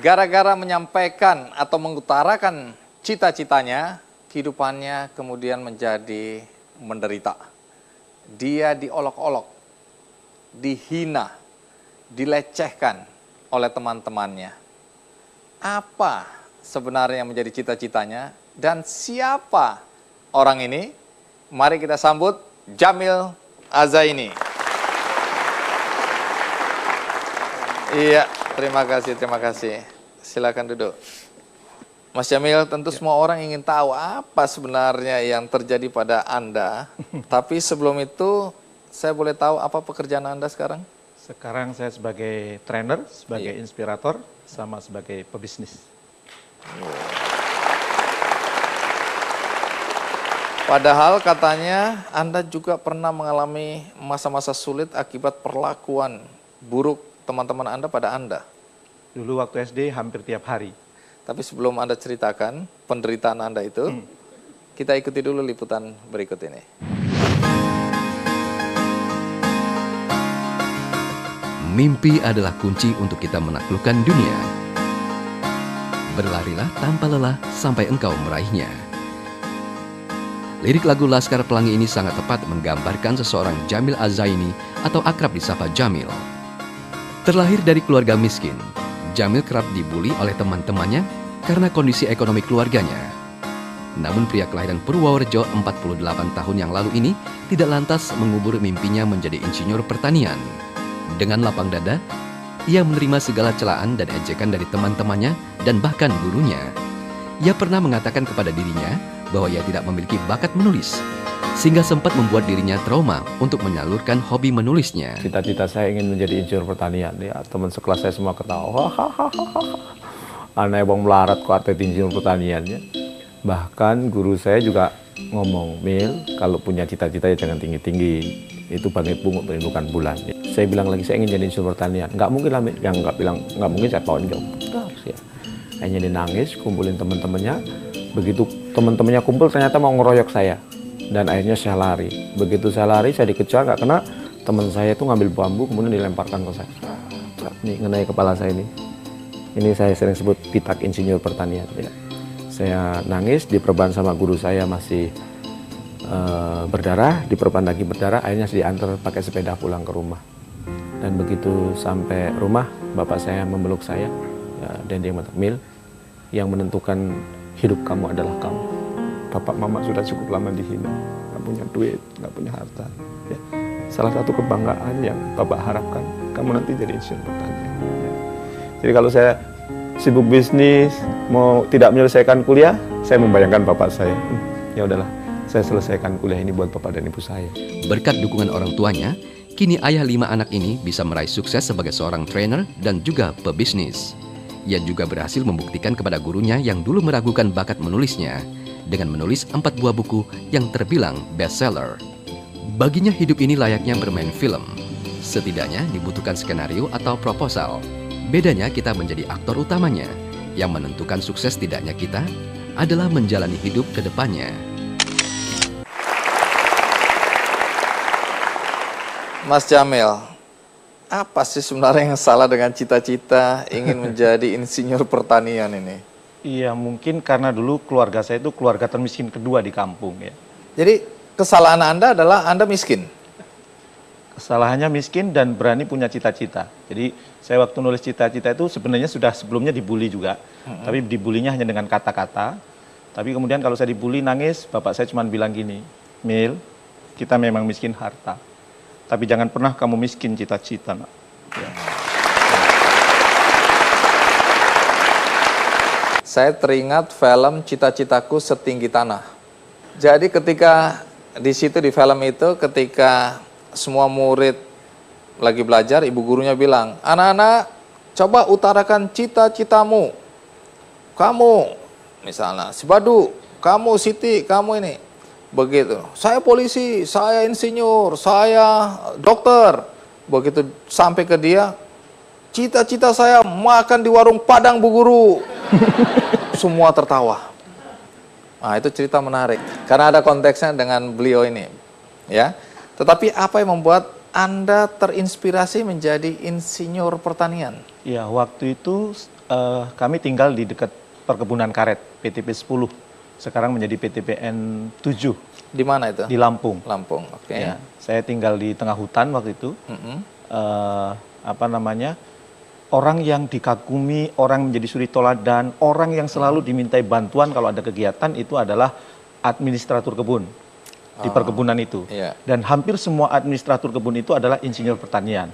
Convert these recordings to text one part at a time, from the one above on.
Gara-gara menyampaikan atau mengutarakan cita-citanya, kehidupannya kemudian menjadi menderita. Dia diolok-olok, dihina, dilecehkan oleh teman-temannya. Apa sebenarnya yang menjadi cita-citanya dan siapa orang ini? Mari kita sambut Jamil Azaini. Iya, terima kasih. Silakan duduk. Mas Jamil, tentu semua orang ingin tahu apa sebenarnya yang terjadi pada Anda. Tapi sebelum itu, saya boleh tahu apa pekerjaan Anda sekarang? Sekarang saya sebagai trainer, sebagai inspirator, sama sebagai pebisnis. Padahal katanya Anda juga pernah mengalami masa-masa sulit akibat perlakuan buruk teman-teman Anda pada Anda. Dulu waktu SD hampir tiap hari. Tapi sebelum Anda ceritakan penderitaan Anda itu, kita ikuti dulu liputan berikut ini. Mimpi adalah kunci untuk kita menaklukkan dunia. Berlarilah tanpa lelah sampai engkau meraihnya. Lirik lagu Laskar Pelangi ini sangat tepat menggambarkan seseorang Jamil Azaini atau akrab disapa Jamil. Terlahir dari keluarga miskin, Jamil kerap dibuli oleh teman-temannya karena kondisi ekonomi keluarganya. Namun pria kelahiran Purworejo 48 tahun yang lalu ini tidak lantas mengubur mimpinya menjadi insinyur pertanian. Dengan lapang dada, ia menerima segala celaan dan ejekan dari teman-temannya dan bahkan gurunya. Ia pernah mengatakan kepada dirinya bahwa ia tidak memiliki bakat menulis, sehingga sempat membuat dirinya trauma untuk menyalurkan hobi menulisnya. Cita-cita saya ingin menjadi insinyur pertanian. Ya, teman sekelas saya semua ketawa. Aneh bang melarat kok arti insinyur pertaniannya. Bahkan guru saya juga ngomong, Mil, kalau punya cita-cita ya jangan tinggi-tinggi. Itu bangkit bunga bukan bulan. Saya bilang lagi saya ingin jadi insinyur pertanian. Nggak mungkin lah, yang nggak bilang nggak mungkin saya tonjok. Harus ya. Hanya dia nangis, kumpulin teman-temannya. Begitu teman-temannya kumpul ternyata mau ngeroyok saya. Dan akhirnya saya lari. Begitu saya lari, saya dikejar, nggak kena. Teman saya itu ngambil bambu, kemudian dilemparkan ke saya. Ini ngenai kepala saya ini. Ini saya sering sebut pitak insinyur pertanian. Ya. Saya nangis, diperban sama guru saya masih berdarah, diperban lagi berdarah. Akhirnya saya diantar pakai sepeda pulang ke rumah. Dan begitu sampai rumah, bapak saya memeluk saya. Ya, dan dia mengatakan, Mil, yang menentukan hidup kamu adalah kamu. Bapak mama sudah cukup lama dihina, nggak punya duit, nggak punya harta. Ya. Salah satu kebanggaan yang bapak harapkan, kamu nanti jadi insinyur pertanian. Ya. Jadi kalau saya sibuk bisnis, mau tidak menyelesaikan kuliah, saya membayangkan bapak saya. Ya udahlah, saya selesaikan kuliah ini buat bapak dan ibu saya. Berkat dukungan orang tuanya, kini ayah 5 anak ini bisa meraih sukses sebagai seorang trainer dan juga pebisnis. Ia juga berhasil membuktikan kepada gurunya yang dulu meragukan bakat menulisnya dengan menulis 4 buah buku yang terbilang bestseller. Baginya hidup ini layaknya bermain film. Setidaknya dibutuhkan skenario atau proposal. Bedanya kita menjadi aktor utamanya. Yang menentukan sukses tidaknya kita adalah menjalani hidup ke depannya. Mas Jamil, apa sih sebenarnya yang salah dengan cita-cita ingin menjadi insinyur pertanian ini? Iya, mungkin karena dulu keluarga saya itu keluarga termiskin kedua di kampung ya. Jadi kesalahan Anda adalah Anda miskin? Kesalahannya miskin dan berani punya cita-cita. Jadi saya waktu nulis cita-cita itu sebenarnya sudah sebelumnya dibully juga. Tapi dibulinya hanya dengan kata-kata. Tapi kemudian kalau saya dibully nangis, bapak saya cuma bilang gini, Mil, kita memang miskin harta. Tapi jangan pernah kamu miskin cita-cita, nak. Ya. Saya teringat film Cita-Citaku Setinggi Tanah. Jadi ketika di situ di film itu ketika semua murid lagi belajar, ibu gurunya bilang, anak-anak coba utarakan cita-citamu. Kamu, misalnya, si Badu, kamu Siti, kamu ini. Begitu, saya polisi, saya insinyur, saya dokter. Begitu sampai ke dia, cita-cita saya makan di warung Padang Bu Guru. Semua tertawa. Nah, itu cerita menarik. Karena ada konteksnya dengan beliau ini. Ya. Tetapi apa yang membuat Anda terinspirasi menjadi insinyur pertanian? Ya, waktu itu Kami tinggal di dekat perkebunan karet, PTP 10. Sekarang menjadi PTPN 7 Di mana itu? di Lampung. Lampung, oke. Ya, saya tinggal di tengah hutan waktu itu. Orang yang dikagumi, orang menjadi suri toladan, orang yang selalu dimintai bantuan kalau ada kegiatan itu adalah administratur kebun di perkebunan itu. Iya. Dan hampir semua administratur kebun itu adalah insinyur pertanian.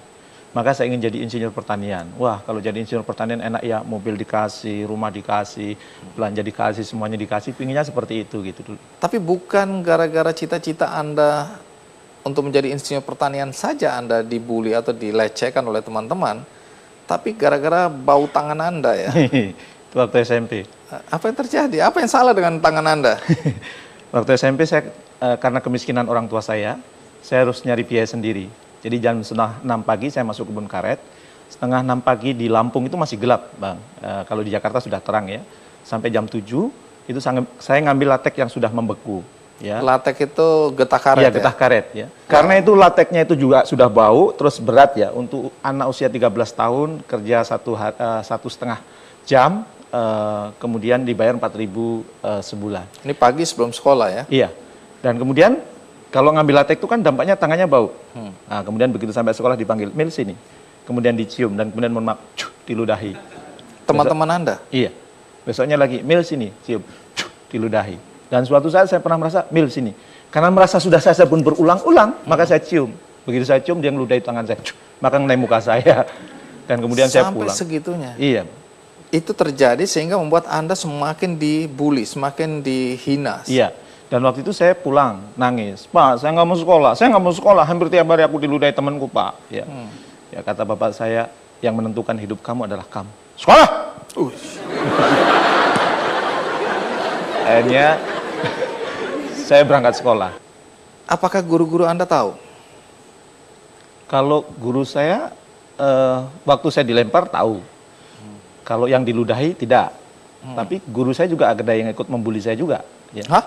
Maka saya ingin jadi insinyur pertanian. Wah, kalau jadi insinyur pertanian enak ya, mobil dikasih, rumah dikasih, belanja dikasih, semuanya dikasih. Pinginnya seperti itu gitu dulu. Tapi bukan gara-gara cita-cita Anda untuk menjadi insinyur pertanian saja Anda dibully atau dilecehkan oleh teman-teman, tapi gara-gara bau tangan Anda ya. Itu waktu SMP. Apa yang terjadi? Apa yang salah dengan tangan Anda? Waktu SMP saya karena kemiskinan orang tua saya harus nyari biaya sendiri. Jadi jam 5:30 pagi saya masuk kebun karet, 5:30 pagi di Lampung itu masih gelap, Bang. Kalau di Jakarta sudah terang ya. Sampai jam 7 itu saya ngambil latek yang sudah membeku. Ya. Latek itu getah karet Iya, getah karet ya. Karena itu lateknya itu juga sudah bau, terus berat ya. Untuk anak usia 13 tahun kerja 1,5 jam, kemudian dibayar 4.000 sebulan. Ini pagi sebelum sekolah ya? Iya. Dan kemudian kalau ngambil latek itu kan dampaknya tangannya bau. Nah, kemudian begitu sampai sekolah dipanggil, "Mil sini." Kemudian dicium dan kemudian mohon maaf, diludahi. Teman-teman Anda? Iya. Besoknya lagi, "Mil sini." Cium, diludahi. Dan suatu saat saya pernah merasa, "Mil sini." Karena merasa sudah saya pun berulang-ulang, maka saya cium. Begitu saya cium, dia ngeludahi tangan saya. Maka ngenai muka saya. Dan kemudian saya pulang. Sampai segitunya? Iya. Itu terjadi sehingga membuat Anda semakin dibully, semakin dihina. Iya. Dan waktu itu saya pulang, nangis. "Pak, saya nggak mau sekolah. Saya nggak mau sekolah. Hampir tiap hari aku diludahi temanku, Pak." Ya. Ya, kata bapak saya, "Yang menentukan hidup kamu adalah kamu. Sekolah!" Akhirnya saya berangkat sekolah. Apakah guru-guru Anda tahu? Kalau guru saya, waktu saya dilempar tahu. Kalau yang diludahi tidak. Tapi guru saya juga ada yang ikut membuli saya juga. Ya. Hah?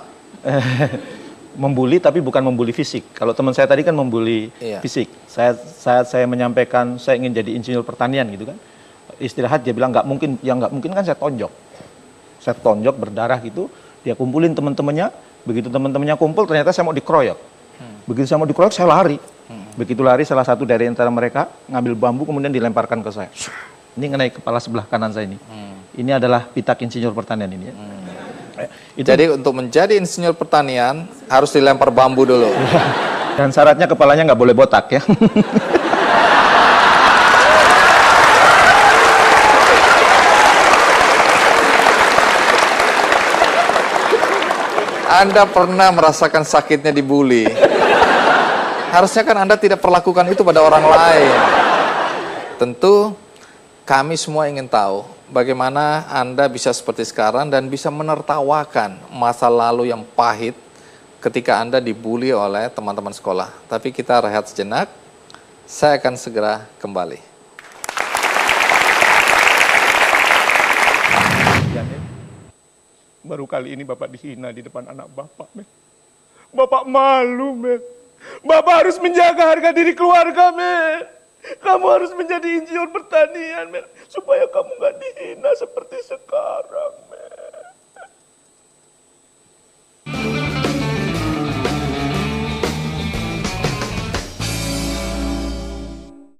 Membuli tapi bukan membuli fisik. Kalau teman saya tadi kan membuli fisik. Saya menyampaikan saya ingin jadi insinyur pertanian gitu kan. Istirahat dia bilang nggak mungkin, yang nggak mungkin kan saya tonjok. Saya tonjok berdarah gitu. Dia kumpulin teman-temannya. Begitu teman-temannya kumpul ternyata saya mau dikeroyok. Begitu saya mau dikeroyok saya lari. Begitu lari salah satu dari antara mereka ngambil bambu kemudian dilemparkan ke saya. Ini mengenai kepala sebelah kanan saya ini. Ini adalah pitak insinyur pertanian ini ya. Jadi untuk menjadi insinyur pertanian harus dilempar bambu dulu. Dan syaratnya kepalanya nggak boleh botak ya. Anda pernah merasakan sakitnya dibully. Harusnya kan Anda tidak perlakukan itu pada orang lain. Tentu kami semua ingin tahu bagaimana Anda bisa seperti sekarang dan bisa menertawakan masa lalu yang pahit ketika Anda dibully oleh teman-teman sekolah. Tapi kita rehat sejenak, saya akan segera kembali. Baru kali ini Bapak dihina di depan anak Bapak, men. Bapak malu, men. Bapak harus menjaga harga diri keluarga, men. Kamu harus menjadi insinyur pertanian, men. Supaya kamu gak dihina seperti sekarang.